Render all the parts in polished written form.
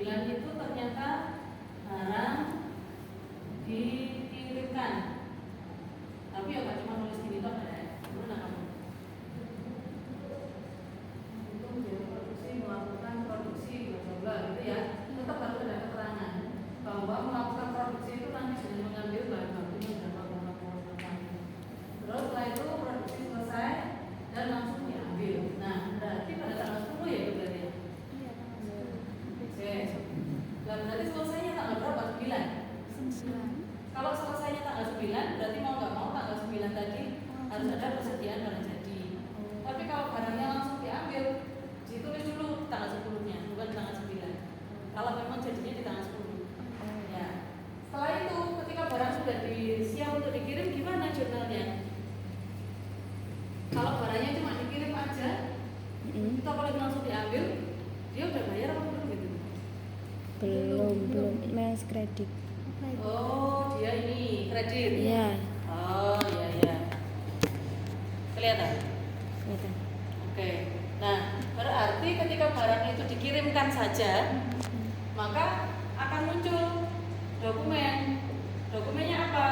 itu ternyata barang dikirimkan. Tapi ya nggak cuma nulis gini toh ya. Gimana kamu? Untuk biaya produksi melakukan produksi bla bla gitu ya. Tetap harus ada keterangan bahwa melakukan produksi itu nanti dengan mengambil bahan bakunya berapa. Terus setelah itu produksi selesai dan langsung diambil. Nah, berarti pada tanggal 10 ya itu berarti. Iya, tanggal 10. Oke. Dan berarti selesainya tanggal berapa? 9. 9. Kalau selesainya tanggal 9, berarti mau nggak mau tanggal 9 tadi harus ada persediaan barang jadi. Tapi kalau barangnya langsung diambil, ditulis dulu tanggal 10-nya, bukan tanggal 9. Kalau memang jadinya di tanggal 10. Ya. Setelah itu, ketika barang sudah siap untuk dikirim, gimana jurnalnya? Kalau barangnya cuma dikirim aja, itu apalagi langsung diambil, dia udah bayar apa belum gitu? Belum mas kredit. Oh, dia ini kredit. Iya. Oh, iya. Kelihatan? Kelihatan. Oke. Nah, berarti ketika barang itu dikirimkan saja, maka akan muncul dokumen. Dokumennya apa?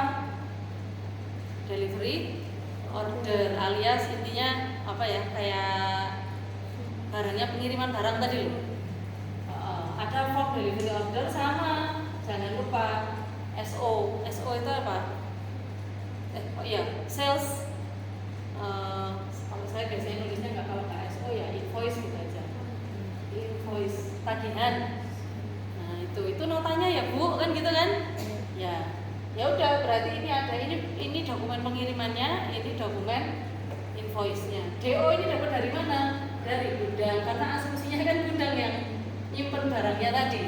Delivery order, alias intinya apa ya? Kayak barangnya pengiriman barang tadi loh. Ada form delivery order sama, jangan lupa SO. SO itu apa? Sales. Kalau saya biasanya nulisnya kalau nggak SO ya invoice gitu aja. Invoice tagihan. Nah itu notanya ya Bu, kan gitu kan? Ya udah, berarti ini dokumen pengirimannya, ini dokumen invoice-nya. DO ini dapat dari mana? Dari gudang, karena asumsinya kan gudang yang nyimpen barangnya tadi.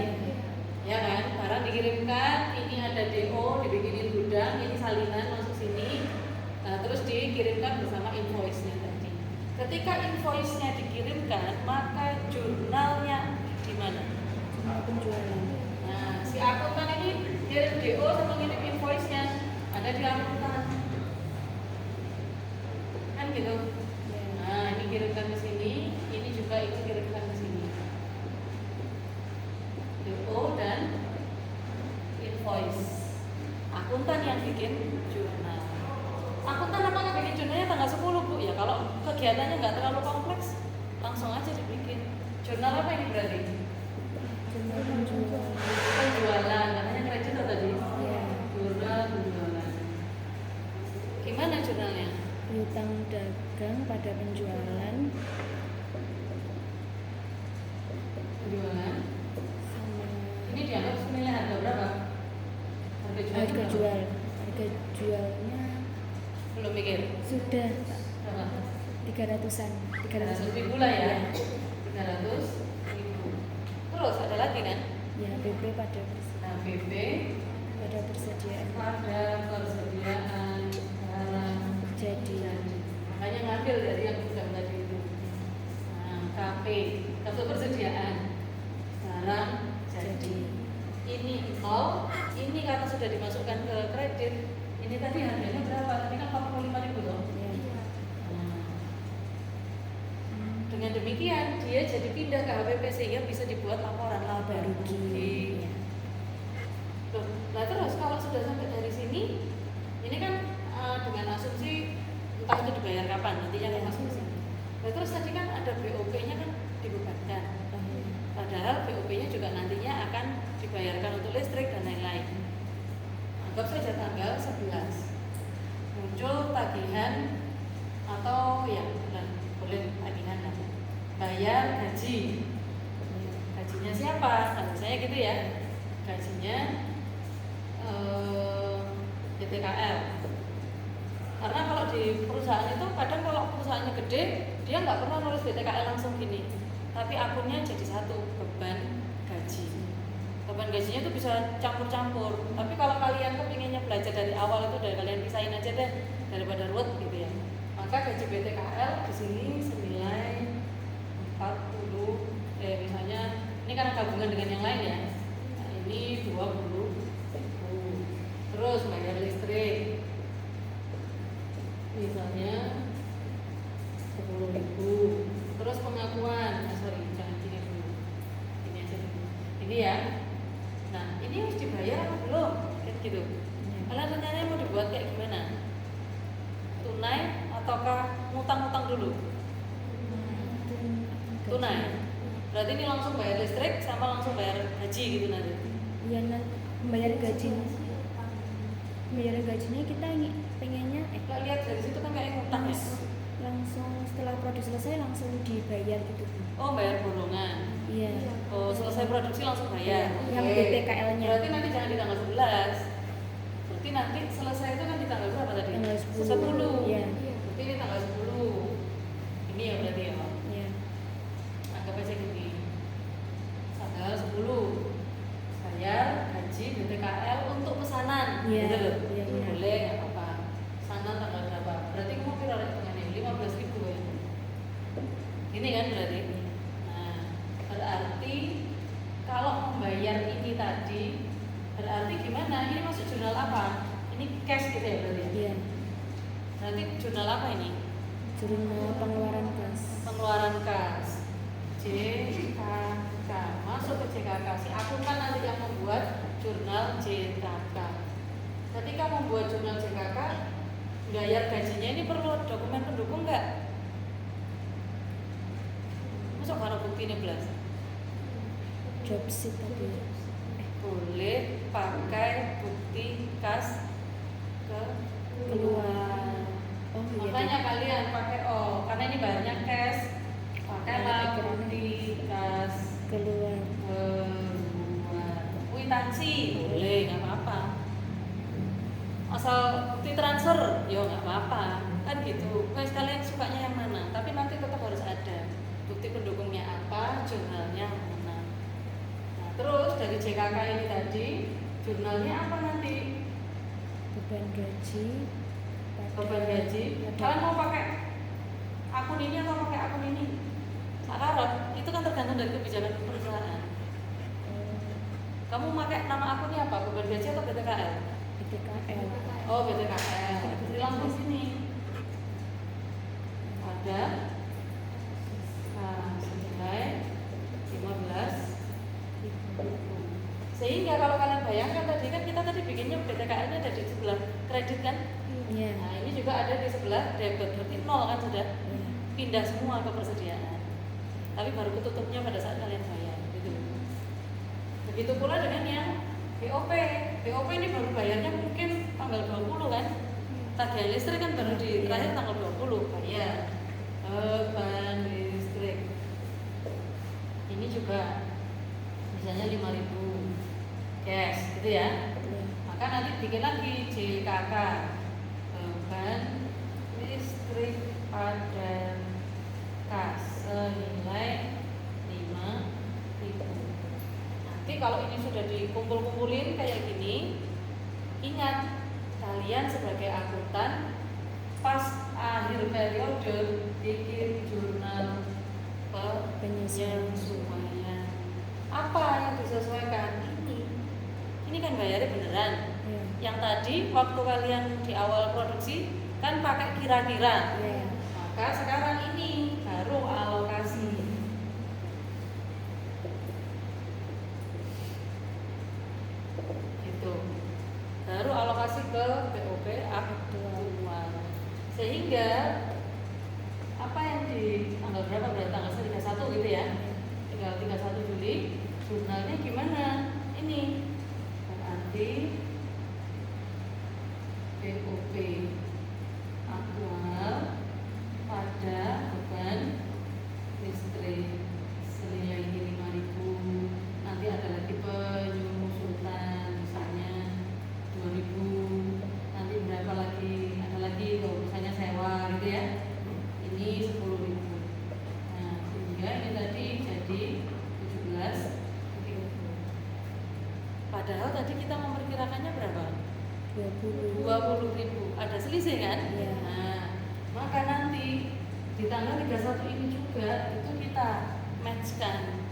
Ya kan, barang dikirimkan, ini ada DO, dibikinin gudang, ini salinan masuk sini, nah, terus dikirimkan bersama invoice-nya tadi. Ketika invoice-nya dikirimkan, maka jurnalnya di mana? Jurnal penjualan. Nah, si akuntan ini kirim DO sama ngirim invoice-nya ada di akuntan, kan gitu. Nah, ini kirimkan ke sini, ini juga itu kirimkan ke sini. DO dan invoice. Akuntan yang bikin jurnal. Akuntan apakah bikin jurnalnya tanggal 10 Bu? Ya kalau kegiatannya nggak terlalu kompleks, langsung aja dibikin. Jurnal apa ini berarti? Jurnal penjualan. Penjualan, katanya kredit atau tadi? Iya. Jurnal penjualan. Gimana jurnalnya? Piutang dagang pada penjualan Penjualan. sama Ini dianggap senilai harga berapa? harga jual. Harga jualnya Belum mikir. sudah Berapa? 300-an. 300 ribu lah ya. 300 ribu. Terus ada lagi kan? Ya, BP pada Nah, BP persediaan. pada persediaan barang Jadi makanya ngambil dari yang bukan tadi itu. Nah, KP kartu persediaan barang jadi. Ini nol, ini karena sudah dimasukkan ke kredit, ini tadi harganya berapa? Tadi kan 45 ribu loh. ya. Nah, dengan demikian dia jadi pindah ke HPP sehingga bisa dibuat laporan laba rugi. Loh, nah terus kalau sudah sampai dari sini, ini kan dengan asumsi entah itu dibayar kapan, nantinya kan masuk ke sini. Nah terus tadi kan ada BOP-nya kan dibebankan, padahal BOP-nya juga nantinya akan dibayarkan untuk listrik dan lain-lain. Anggap saja tanggal 11 muncul tagihan atau ya boleh tagihan lah. Bayar gaji. Gajinya siapa? Nah, saya gitu ya. Gajinya BTKL. Karena kalau di perusahaan itu kadang kalau perusahaannya gede, dia nggak pernah nulis BTKL langsung gini, tapi akunnya jadi satu, beban gaji. Beban gajinya itu bisa campur-campur. Tapi kalau kalian kepinginnya belajar dari awal itu dari kalian pisahin aja deh daripada ruwet gitu ya. Maka gaji BTKL di sini senilai 40, misalnya ini karena gabungan dengan yang lain ya. Nah, ini 20. Terus bayar listrik misalnya 10.000. Terus pengakuan, jangan gini dulu, ini aja dulu. ini ya. Nah ini harus dibayar apa belum? Kayak gitu. Ya. Kalian rencananya mau dibuat kayak gimana? Tunai ataukah ngutang-ngutang dulu? Tunai. Berarti ini langsung bayar listrik sama langsung bayar gaji gitu nanti. Iya, membayar gajinya. Membayar gajinya kita pengennya Kalau lihat dari situ kan kayak ngutang ya. langsung setelah produksi selesai langsung dibayar gitu. Oh bayar borongan. Iya. Oh selesai produksi langsung bayar. Yang Oke. BPKL-nya. Berarti nanti jangan di tanggal 11. Berarti nanti selesai itu kan di tanggal berapa tadi? Tanggal 10. 10. Iya. Berarti ini tanggal 10. Ini ya berarti ya. Iya. Anggap aja gini. Tanggal 10 bayar gaji BPKL untuk pesanan. Iya, Gitu loh. iya, iya. Boleh nggak apa-apa. Pesanan tanggal berapa? Berarti kamu kira hitungannya 15.000 ya. Ini kan berarti. Nah, berarti kalau membayar ini tadi berarti gimana? Ini masuk jurnal apa? Ini cash gitu ya berarti. Iya. Berarti jurnal apa ini? Jurnal pengeluaran kas. Pengeluaran kas. JKK masuk ke JKK. Si akuntan nanti yang membuat jurnal JKK. Ketika membuat jurnal JKK, bayar gajinya ini perlu dokumen pendukung nggak? Masuk mana bukti ini belas? Job sheet tadi. Boleh pakai bukti kas keluar. Oh iya. Makanya kalian pakai karena ini bayarnya cash, pakailah Pakai bukti kas keluar. keluar. Kwitansi boleh, nggak apa-apa. Asal bukti transfer, ya nggak apa-apa. Kan gitu. Guys kalian sukanya yang mana? Tapi nanti tetap harus ada bukti pendukungnya apa, jurnalnya mana. Nah, terus dari JKK ini tadi, jurnalnya apa nanti? Beban gaji. Beban gaji. Kalian mau pakai akun ini atau pakai akun ini? Sakarap, itu kan tergantung dari kebijakan perusahaan. Kamu pakai nama akunnya apa? Beban gaji atau BTKL? BTKL. Oh BTKL. Jadi langsung sini. Ada senilai 15.000. Sehingga kalau kalian bayangkan tadi kan kita tadi bikinnya BTKL-nya ada di sebelah kredit kan? Iya. Nah ini juga ada di sebelah debit, berarti nol kan sudah Iya. pindah semua ke persediaan. Tapi baru ketutupnya pada saat kalian bayar gitu. Begitu pula dengan yang BOP. BOP ini baru bayarnya mungkin tanggal 20 kan? Tagihan listrik kan baru di terakhir tanggal 20 bayar. Beban listrik. Ini juga misalnya 5.000 cash gitu ya. Iya. Maka nanti bikin lagi JKK beban listrik pada kas senilai 5.000. Nanti kalau ini sudah dikumpul-kumpulin kayak gini, ingat kalian sebagai akuntan pas akhir periode bikin jurnal penyesuaian. Apa yang disesuaikan? Ini kan bayarnya beneran. Iya. Yang tadi waktu kalian di awal produksi kan pakai kira-kira. Iya. Maka sekarang ini baru alokasi. Gitu. Baru alokasi ke BOP aktual. Sehingga apa yang di tanggal berapa berarti tanggal 31 gitu ya. Tinggal 31 Juli jurnalnya gimana? Ini berarti BOP aktual pada beban listrik senilai 5.000. Nanti ada lagi penyusutan misalnya 2.000. Nanti berapa lagi? Ada lagi kalau misalnya sewa gitu ya. Ini 10.000. Nah, sehingga ini tadi jadi 17.000. Padahal tadi kita memperkirakannya berapa? 20.000. Ada selisih kan? Iya. Nah, maka nanti di tanggal 31 ini juga itu kita matchkan.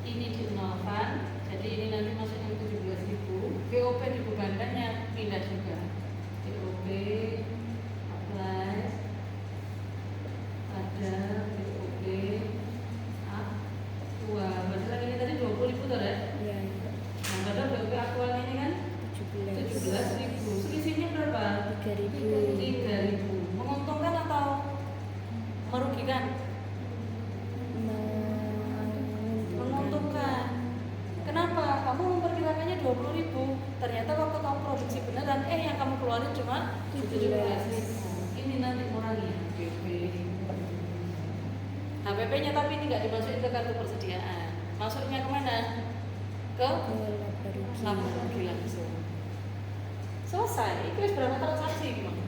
Ini dinolkan, jadi ini nanti masuknya 17.000. BOP dibebankannya pindah juga. BOP apply ada BOP merugikan? Menguntungkan. Kenapa? Kamu memperkirakannya 20.000, ternyata waktu kamu produksi beneran, yang kamu keluarin cuma 17.000. Ini nanti mengurangi HPP. HPP-nya tapi ini nggak dimasukin ke kartu persediaan. Masuknya kemana? Ke laboratorium langsung. Selesai. Itu berapa transaksi gimana?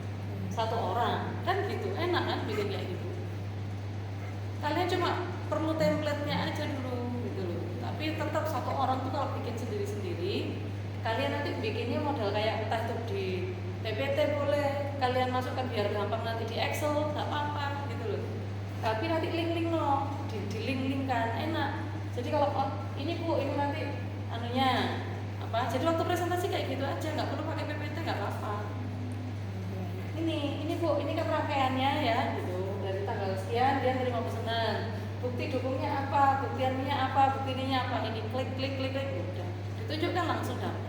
1 orang, kan gitu. Enak kan bikin kayak gitu. Kalian cuma perlu template-nya aja dulu gitu loh. Tapi tetap 1 orang tuh kalau bikin sendiri-sendiri, kalian nanti bikinnya model kayak entah itu di PPT boleh, kalian masukkan biar gampang nanti di Excel, nggak apa-apa gitu loh. Tapi nanti link-link loh, di link-linkkan, enak. Jadi kalau ini Bu, ini nanti anunya apa? Jadi waktu presentasi kayak gitu aja, nggak perlu pakai PPT, nggak apa-apa. Ini Bu, ini kan rangkaiannya ya gitu. Dari tanggal sekian dia terima pesanan. Bukti dukungnya apa, bukti anunya apa, bukti ininya apa, ini klik udah. Ditunjukkan langsung dapat.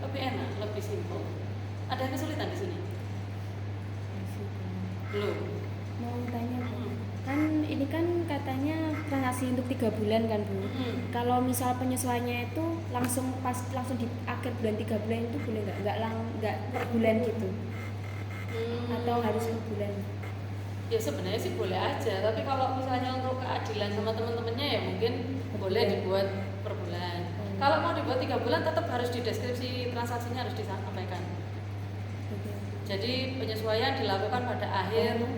Lebih enak, lebih simpel. Ada yang kesulitan di sini? Belum. Mau tanya Bu, kan ini kan katanya transaksi untuk 3 bulan kan Bu. Kalau misal penyesuaiannya itu langsung di akhir bulan 3 bulan itu boleh nggak per bulan gitu? Atau harus per bulan? Ya sebenarnya sih boleh aja, tapi kalau misalnya untuk keadilan sama teman-temannya ya mungkin boleh dibuat per bulan. Kalau mau dibuat 3 bulan tetap harus di deskripsi transaksinya harus disampaikan. Jadi penyesuaian dilakukan pada akhir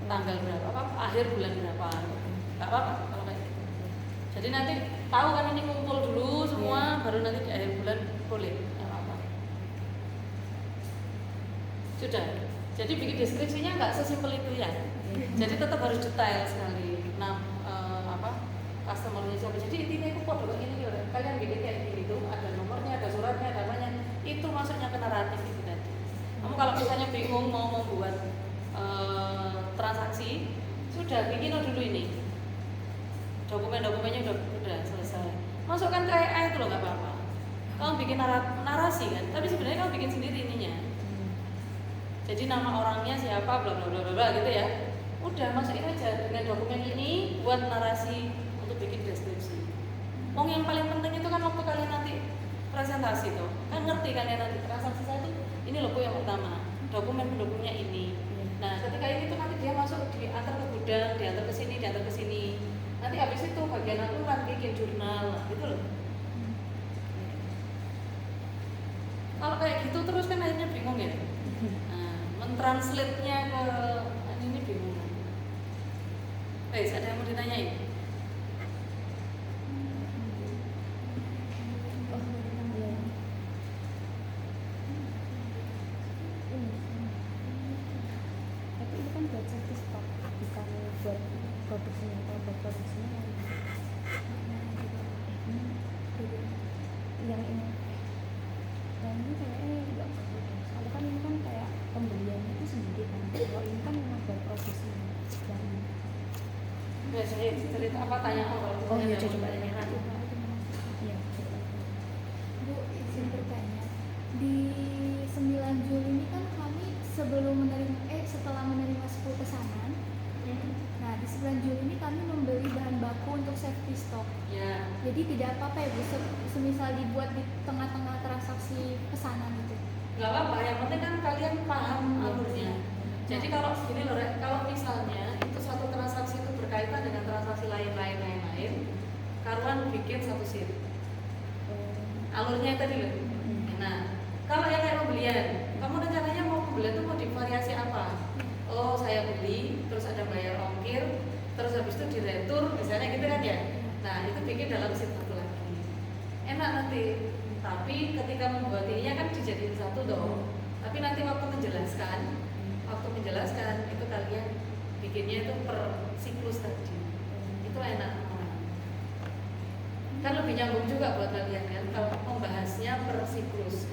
tanggal berapa, akhir bulan berapa. Nggak apa-apa kalau kayak gitu. Jadi nanti tahu kan ini ngumpul dulu semua, baru nanti di akhir bulan boleh. Nggak apa-apa. Sudah. Jadi bikin deskripsinya nggak sesimpel itu ya. Jadi tetap harus detail sekali. Nah, customer-nya siapa. Jadi intinya itu kode ini loh. Kalian bikin kayak gini tuh, ada nomornya, ada suratnya, ada namanya. Itu masuknya ke naratif itu tadi. Kamu kalau misalnya bingung mau membuat transaksi, sudah bikin dulu ini. Dokumen-dokumennya udah selesai. Masukkan ke AI itu loh, nggak apa-apa. Kamu bikin narasi kan, tapi sebenarnya kamu bikin sendiri ininya. Jadi nama orangnya siapa, bla bla bla bla gitu ya. Udah masukin aja dengan dokumen ini buat narasi untuk bikin deskripsi. Yang paling penting itu kan waktu kalian nanti presentasi tuh, kan ngerti kalian nanti transaksi saya tuh ini loh Bu yang pertama, dokumen pendukungnya ini. Nah ketika ini tuh nanti dia masuk diantar ke gudang, diantar ke sini. Nanti habis itu bagian aturan bikin jurnal gitu loh. Kalau kayak gitu terus kan akhirnya bingung ya. Mentranslate-nya ke ini bingung. Ada yang mau ditanyain? Tapi itu kan buat service stok, bukan buat produksinya. Kalau buat produksinya yang ini kayaknya nggak perlu. Kalau kan ini kan kayak pembeliannya itu sendiri kan. Kalau ini kan memang buat produksi. Ya saya cerita apa tanya kalau iya coba tanyakan. Iya. Bu, izin bertanya. Di 9 Juli ini kan kami setelah menerima 10 pesanan. Nah, di 9 Juli ini kami membeli bahan baku untuk safety stock. Ya. Jadi tidak apa-apa ya Bu, semisal dibuat di tengah-tengah transaksi pesanan itu. Gak apa-apa, yang penting kan kalian paham alurnya. Jadi kalau gini loh, kalau misalnya itu satu transaksi itu berkaitan dengan transaksi lain, karuan bikin satu sheet. Alurnya tadi loh. Nah, kalau yang kayak pembelian, kamu rencananya mau pembelian itu mau divariasi apa? Oh, saya beli, terus ada bayar ongkir, terus habis itu diretur, misalnya gitu kan ya. Nah, itu bikin dalam sheet satu lagi. Enak nanti. Tapi ketika membuat ininya kan dijadiin satu dong. Tapi nanti waktu menjelaskan itu kalian bikinnya itu per siklus tadi. Itu enak. Kan lebih nyambung juga buat kalian kan kalau membahasnya per siklus.